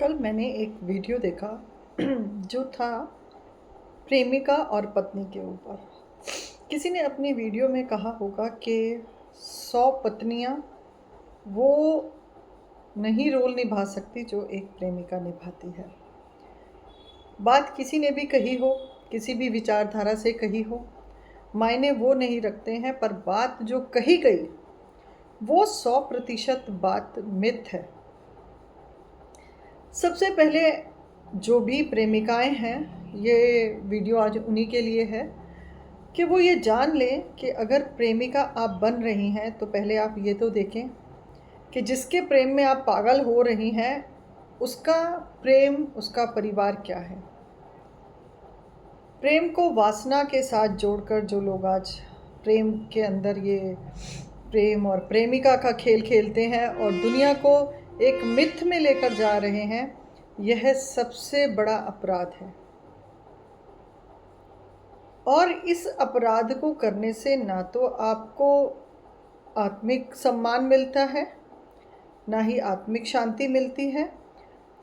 कल मैंने एक वीडियो देखा जो था प्रेमिका और पत्नी के ऊपर। किसी ने अपनी वीडियो में कहा होगा कि 100 पत्नियां वो नहीं रोल निभा सकती जो एक प्रेमिका निभाती है। बात किसी ने भी कही हो, किसी भी विचारधारा से कही हो, मायने वो नहीं रखते हैं, पर बात जो कही गई वो 100% बात मिथ है। सबसे पहले जो भी प्रेमिकाएं हैं, ये वीडियो आज उन्हीं के लिए है कि वो ये जान लें कि अगर प्रेमिका आप बन रही हैं तो पहले आप ये तो देखें कि जिसके प्रेम में आप पागल हो रही हैं उसका प्रेम, उसका परिवार क्या है। प्रेम को वासना के साथ जोड़कर जो लोग आज प्रेम के अंदर ये प्रेम और प्रेमिका का खेल खेलते हैं और दुनिया को एक मिथ में लेकर जा रहे हैं, यह सबसे बड़ा अपराध है। और इस अपराध को करने से ना तो आपको आत्मिक सम्मान मिलता है, ना ही आत्मिक शांति मिलती है,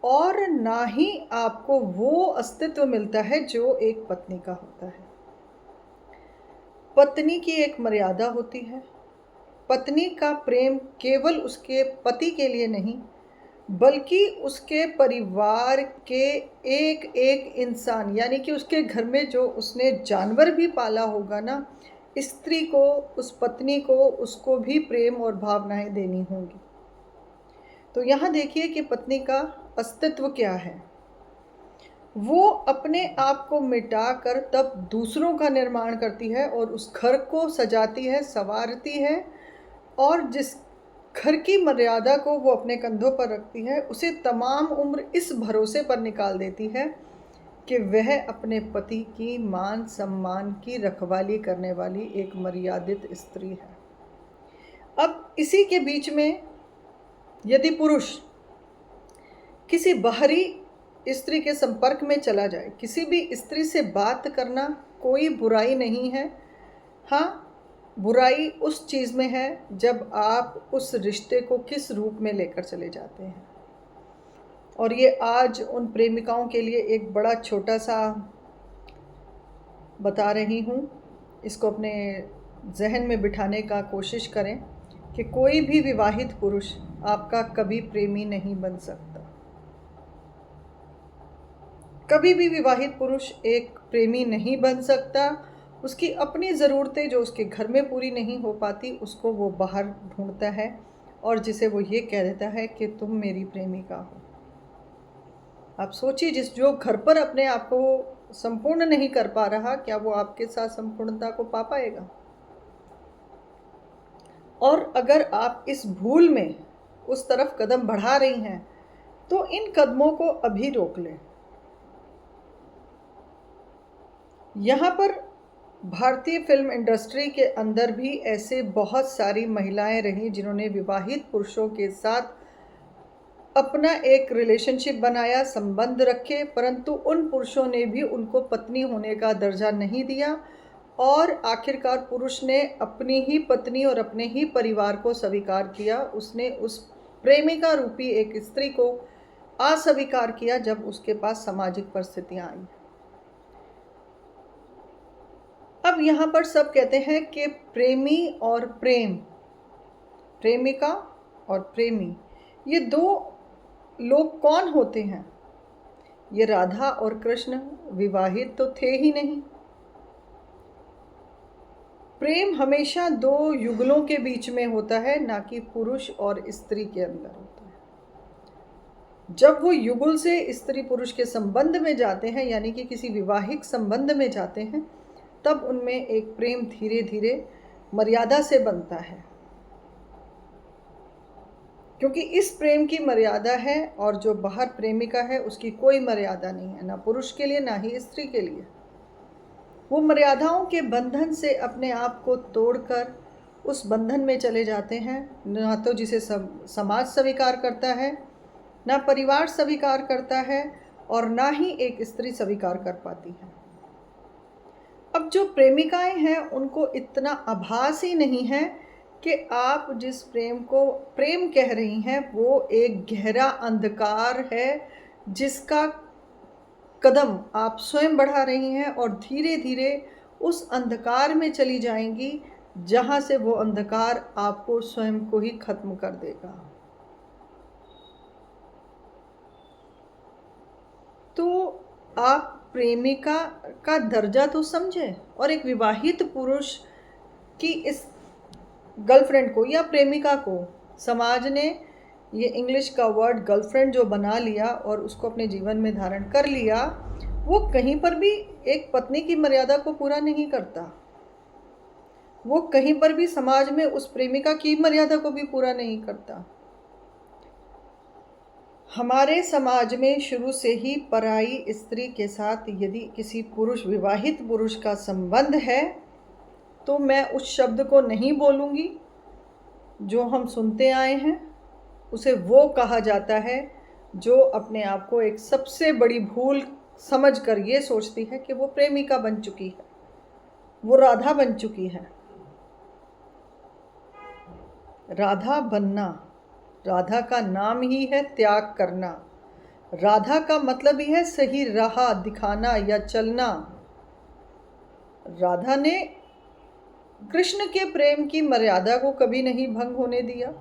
और ना ही आपको वो अस्तित्व मिलता है जो एक पत्नी का होता है। पत्नी की एक मर्यादा होती है। पत्नी का प्रेम केवल उसके पति के लिए नहीं, बल्कि उसके परिवार के एक एक इंसान, यानी कि उसके घर में जो उसने जानवर भी पाला होगा ना, स्त्री को, उस पत्नी को, उसको भी प्रेम और भावनाएं देनी होंगी। तो यहाँ देखिए कि पत्नी का अस्तित्व क्या है। वो अपने आप को मिटाकर तब दूसरों का निर्माण करती है और उस घर को सजाती है, संवारती है, और जिस घर की मर्यादा को वो अपने कंधों पर रखती है उसे तमाम उम्र इस भरोसे पर निकाल देती है कि वह अपने पति की मान सम्मान की रखवाली करने वाली एक मर्यादित स्त्री है। अब इसी के बीच में यदि पुरुष किसी बाहरी स्त्री के संपर्क में चला जाए, किसी भी स्त्री से बात करना कोई बुराई नहीं है। हाँ, बुराई उस चीज़ में है जब आप उस रिश्ते को किस रूप में लेकर चले जाते हैं। और ये आज उन प्रेमिकाओं के लिए एक बड़ा छोटा सा बता रही हूँ, इसको अपने जहन में बिठाने का कोशिश करें कि कोई भी विवाहित पुरुष आपका कभी प्रेमी नहीं बन सकता। कभी भी विवाहित पुरुष एक प्रेमी नहीं बन सकता। उसकी अपनी ज़रूरतें जो उसके घर में पूरी नहीं हो पाती, उसको वो बाहर ढूंढता है और जिसे वो ये कह देता है कि तुम मेरी प्रेमिका हो। आप सोचिए, जो घर पर अपने आप को संपूर्ण नहीं कर पा रहा, क्या वो आपके साथ संपूर्णता को पा पाएगा? और अगर आप इस भूल में उस तरफ कदम बढ़ा रही हैं तो इन कदमों को अभी रोक लें। यहाँ पर भारतीय फिल्म इंडस्ट्री के अंदर भी ऐसे बहुत सारी महिलाएं रहीं जिन्होंने विवाहित पुरुषों के साथ अपना एक रिलेशनशिप बनाया, संबंध रखे, परंतु उन पुरुषों ने भी उनको पत्नी होने का दर्जा नहीं दिया और आखिरकार पुरुष ने अपनी ही पत्नी और अपने ही परिवार को स्वीकार किया। उसने उस प्रेमिका रूपी एक स्त्री को अस्वीकार किया जब उसके पास सामाजिक परिस्थितियां आई। अब यहाँ पर सब कहते हैं कि प्रेमी और प्रेम, प्रेमिका और प्रेमी, ये दो लोग कौन होते हैं? ये राधा और कृष्ण विवाहित तो थे ही नहीं। प्रेम हमेशा दो युगलों के बीच में होता है, ना कि पुरुष और स्त्री के अंदर होता है। जब वो युगल से स्त्री पुरुष के संबंध में जाते हैं, यानी कि किसी विवाहिक संबंध में जाते हैं, तब उनमें एक प्रेम धीरे धीरे मर्यादा से बनता है, क्योंकि इस प्रेम की मर्यादा है और जो बाहर प्रेमिका है उसकी कोई मर्यादा नहीं है, ना पुरुष के लिए ना ही स्त्री के लिए। वो मर्यादाओं के बंधन से अपने आप को तोड़कर उस बंधन में चले जाते हैं, ना तो जिसे समाज स्वीकार करता है, ना परिवार स्वीकार करता है, और ना ही एक स्त्री स्वीकार कर पाती है। अब जो प्रेमिकाएं हैं उनको इतना आभास ही नहीं है कि आप जिस प्रेम को प्रेम कह रही हैं वो एक गहरा अंधकार है जिसका कदम आप स्वयं बढ़ा रही हैं और धीरे धीरे उस अंधकार में चली जाएंगी जहां से वो अंधकार आपको स्वयं को ही खत्म कर देगा। तो आप प्रेमिका का दर्जा तो समझें, और एक विवाहित पुरुष की इस गर्लफ्रेंड को या प्रेमिका को समाज ने ये इंग्लिश का वर्ड गर्लफ्रेंड जो बना लिया और उसको अपने जीवन में धारण कर लिया, वो कहीं पर भी एक पत्नी की मर्यादा को पूरा नहीं करता। वो कहीं पर भी समाज में उस प्रेमिका की मर्यादा को भी पूरा नहीं करता। हमारे समाज में शुरू से ही पराई स्त्री के साथ यदि किसी पुरुष, विवाहित पुरुष का संबंध है, तो मैं उस शब्द को नहीं बोलूँगी जो हम सुनते आए हैं। उसे वो कहा जाता है जो अपने आप को एक सबसे बड़ी भूल समझकर ये सोचती है कि वो प्रेमिका बन चुकी है, वो राधा बन चुकी है। राधा बनना, राधा का नाम ही है त्याग करना। राधा का मतलब ही है सही राह दिखाना या चलना। राधा ने कृष्ण के प्रेम की मर्यादा को कभी नहीं भंग होने दिया।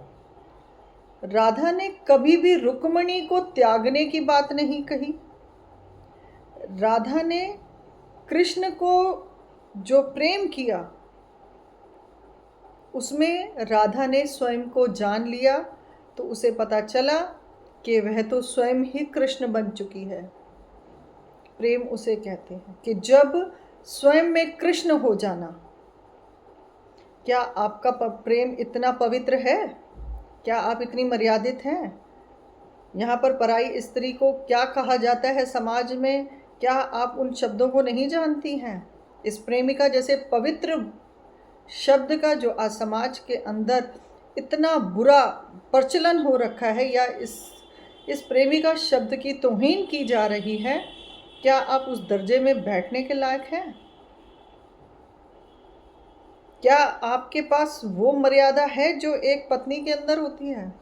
राधा ने कभी भी रुक्मिणी को त्यागने की बात नहीं कही। राधा ने कृष्ण को जो प्रेम किया उसमें राधा ने स्वयं को जान लिया, तो उसे पता चला कि वह तो स्वयं ही कृष्ण बन चुकी है। प्रेम उसे कहते हैं कि जब स्वयं में कृष्ण हो जाना। क्या आपका प्रेम इतना पवित्र है? क्या आप इतनी मर्यादित हैं? यहाँ पर पराई स्त्री को क्या कहा जाता है समाज में, क्या आप उन शब्दों को नहीं जानती हैं? इस प्रेमिका जैसे पवित्र शब्द का जो आज समाज के अंदर इतना बुरा प्रचलन हो रखा है, या इस प्रेमिका शब्द की तौहीन की जा रही है, क्या आप उस दर्जे में बैठने के लायक हैं? क्या आपके पास वो मर्यादा है जो एक पत्नी के अंदर होती है?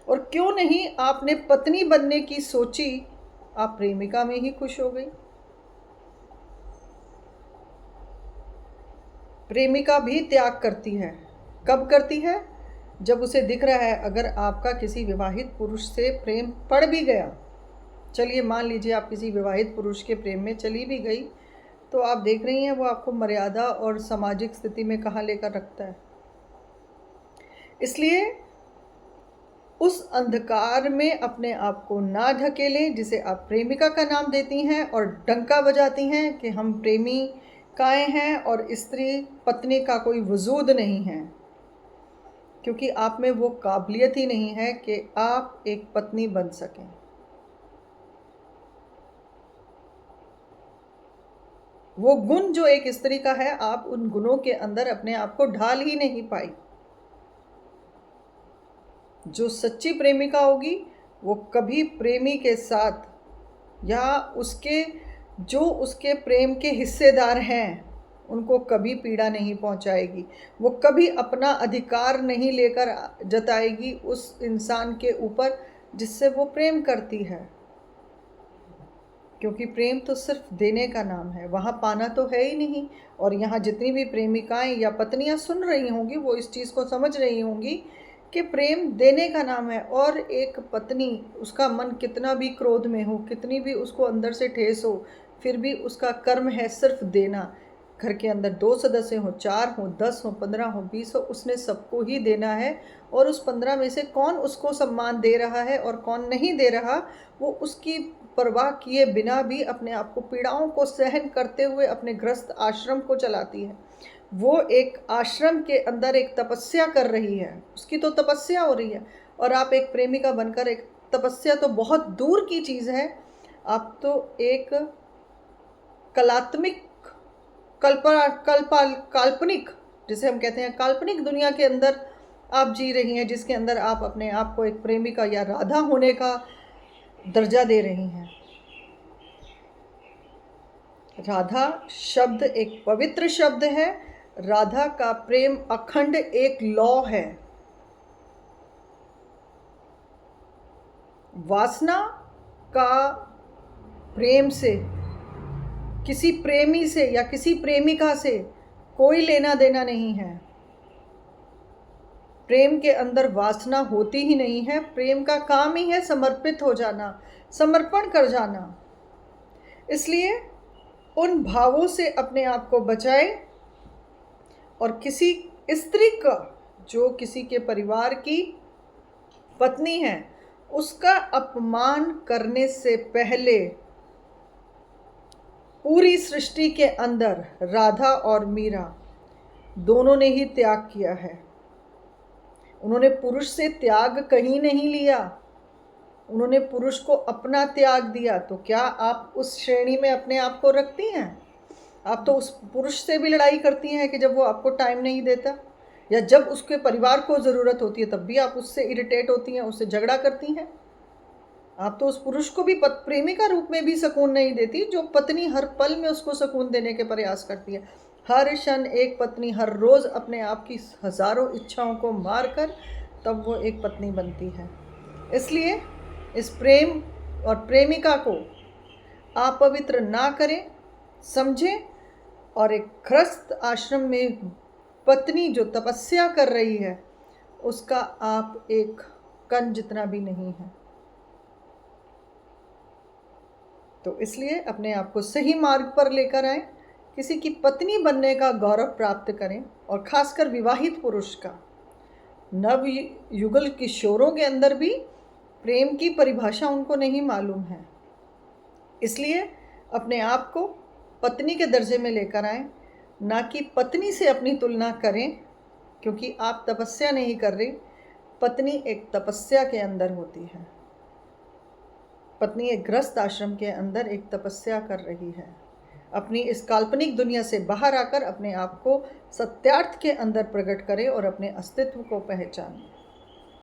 और क्यों नहीं आपने पत्नी बनने की सोची, आप प्रेमिका में ही खुश हो गई। प्रेमिका भी त्याग करती है। कब करती है? जब उसे दिख रहा है अगर आपका किसी विवाहित पुरुष से प्रेम पड़ भी गया, चलिए मान लीजिए आप किसी विवाहित पुरुष के प्रेम में चली भी गई, तो आप देख रही हैं वो आपको मर्यादा और सामाजिक स्थिति में कहाँ लेकर रखता है। इसलिए उस अंधकार में अपने आप को ना ढकेलें जिसे आप प्रेमिका का नाम देती हैं और डंका बजाती हैं कि हम प्रेमिकाएं हैं और स्त्री पत्नी का कोई वजूद नहीं है, क्योंकि आप में वो काबिलियत ही नहीं है कि आप एक पत्नी बन सकें। वो गुण जो एक स्त्री का है, आप उन गुणों के अंदर अपने आप को ढाल ही नहीं पाई। जो सच्ची प्रेमिका होगी वो कभी प्रेमी के साथ या उसके प्रेम के हिस्सेदार हैं उनको कभी पीड़ा नहीं पहुंचाएगी। वो कभी अपना अधिकार नहीं लेकर जताएगी उस इंसान के ऊपर जिससे वो प्रेम करती है, क्योंकि प्रेम तो सिर्फ देने का नाम है, वहाँ पाना तो है ही नहीं। और यहाँ जितनी भी प्रेमिकाएं या पत्नियां सुन रही होंगी वो इस चीज़ को समझ रही होंगी कि प्रेम देने का नाम है। और एक पत्नी, उसका मन कितना भी क्रोध में हो, कितनी भी उसको अंदर से ठेस हो, फिर भी उसका कर्म है सिर्फ देना। घर के अंदर 2 सदस्य हो, 4 हो, 10 हो, 15 हो, 20 हो, उसने सबको ही देना है। और उस 15 में से कौन उसको सम्मान दे रहा है और कौन नहीं दे रहा, वो उसकी परवाह किए बिना भी अपने आप को पीड़ाओं को सहन करते हुए अपने गृहस्थ आश्रम को चलाती है। वो एक आश्रम के अंदर एक तपस्या कर रही है, उसकी तो तपस्या हो रही है। और आप एक प्रेमिका बनकर, एक तपस्या तो बहुत दूर की चीज़ है, आप तो एक कलात्मक काल्पनिक, जिसे हम कहते हैं काल्पनिक दुनिया के अंदर आप जी रही हैं, जिसके अंदर आप अपने आप को एक प्रेमिका या राधा होने का दर्जा दे रही हैं। राधा शब्द एक पवित्र शब्द है। राधा का प्रेम अखंड एक लौ है। वासना का प्रेम से, किसी प्रेमी से या किसी प्रेमिका से कोई लेना देना नहीं है। प्रेम के अंदर वासना होती ही नहीं है। प्रेम का काम ही है समर्पित हो जाना, समर्पण कर जाना। इसलिए उन भावों से अपने आप को बचाएं और किसी स्त्री का, जो किसी के परिवार की पत्नी है, उसका अपमान करने से पहले पूरी सृष्टि के अंदर राधा और मीरा दोनों ने ही त्याग किया है। उन्होंने पुरुष से त्याग कहीं नहीं लिया, उन्होंने पुरुष को अपना त्याग दिया। तो क्या आप उस श्रेणी में अपने आप को रखती हैं? आप तो उस पुरुष से भी लड़ाई करती हैं कि जब वो आपको टाइम नहीं देता, या जब उसके परिवार को ज़रूरत होती है तब भी आप उससे इरिटेट होती हैं, उससे झगड़ा करती हैं। आप तो उस पुरुष को भी प्रेमिका रूप में भी सुकून नहीं देती, जो पत्नी हर पल में उसको सुकून देने के प्रयास करती है। हर क्षण एक पत्नी हर रोज़ अपने आप की हज़ारों इच्छाओं को मारकर तब वो एक पत्नी बनती है। इसलिए इस प्रेम और प्रेमिका को अपवित्र ना करें, समझें। और एक गृहस्थ आश्रम में पत्नी जो तपस्या कर रही है, उसका आप एक कण जितना भी नहीं है। तो इसलिए अपने आप को सही मार्ग पर लेकर आएं, किसी की पत्नी बनने का गौरव प्राप्त करें, और खासकर विवाहित पुरुष का। नव युगल किशोरों के अंदर भी प्रेम की परिभाषा उनको नहीं मालूम है। इसलिए अपने आप को पत्नी के दर्जे में लेकर आएं, ना कि पत्नी से अपनी तुलना करें, क्योंकि आप तपस्या नहीं कर रही। पत्नी एक तपस्या के अंदर होती है। पत्नी एक गृहस्थ आश्रम के अंदर एक तपस्या कर रही है। अपनी इस काल्पनिक दुनिया से बाहर आकर अपने आप को सत्यार्थ के अंदर प्रकट करें और अपने अस्तित्व को पहचानें।